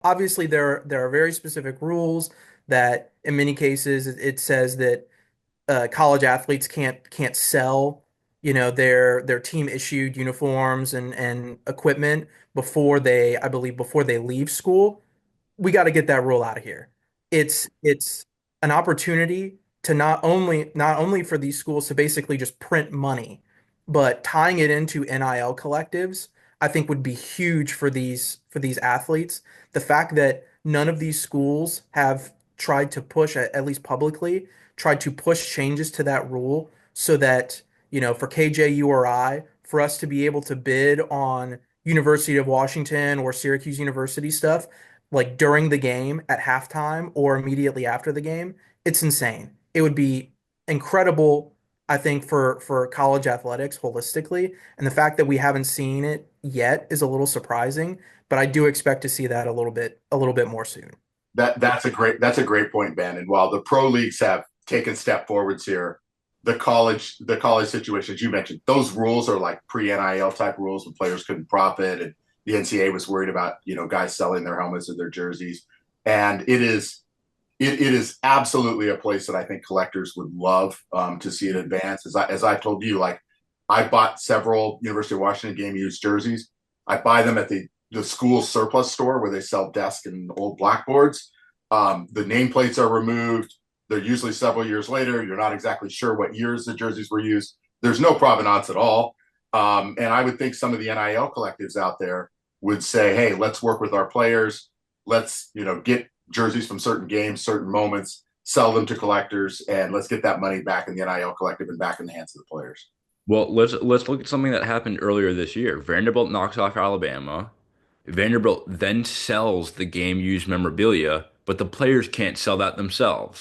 obviously there are very specific rules that in many cases it says that college athletes can't sell, their team issued uniforms and equipment before I believe before they leave school. We got to get that rule out of here. It's an opportunity to not only for these schools to basically just print money, but tying it into NIL collectives, I think would be huge for these athletes. The fact that none of these schools have tried to push, at least publicly, tried to push changes to that rule so that, for KJU or I, for us to be able to bid on University of Washington or Syracuse University stuff like during the game at halftime or immediately after the game, it's insane. It would be incredible, I think, for college athletics holistically. And the fact that we haven't seen it yet is a little surprising, but I do expect to see that a little bit more soon. That's a great point, Ben. And while the pro leagues have taken step forwards here, the college situations you mentioned, those rules are like pre-NIL type rules when players couldn't profit, and the NCAA was worried about guys selling their helmets or their jerseys. And it is absolutely a place that I think collectors would love to see it advance. As I told you, like I bought several University of Washington game used jerseys. I buy them at the school surplus store where they sell desks and old blackboards. The nameplates are removed. They're usually several years later. You're not exactly sure what years the jerseys were used. There's no provenance at all. And I would think some of the NIL collectives out there would say, hey, let's work with our players. Let's, get jerseys from certain games, certain moments, sell them to collectors, and let's get that money back in the NIL collective and back in the hands of the players. Well, let's look at something that happened earlier this year. Vanderbilt knocks off Alabama. Vanderbilt then sells the game used memorabilia, but the players can't sell that themselves.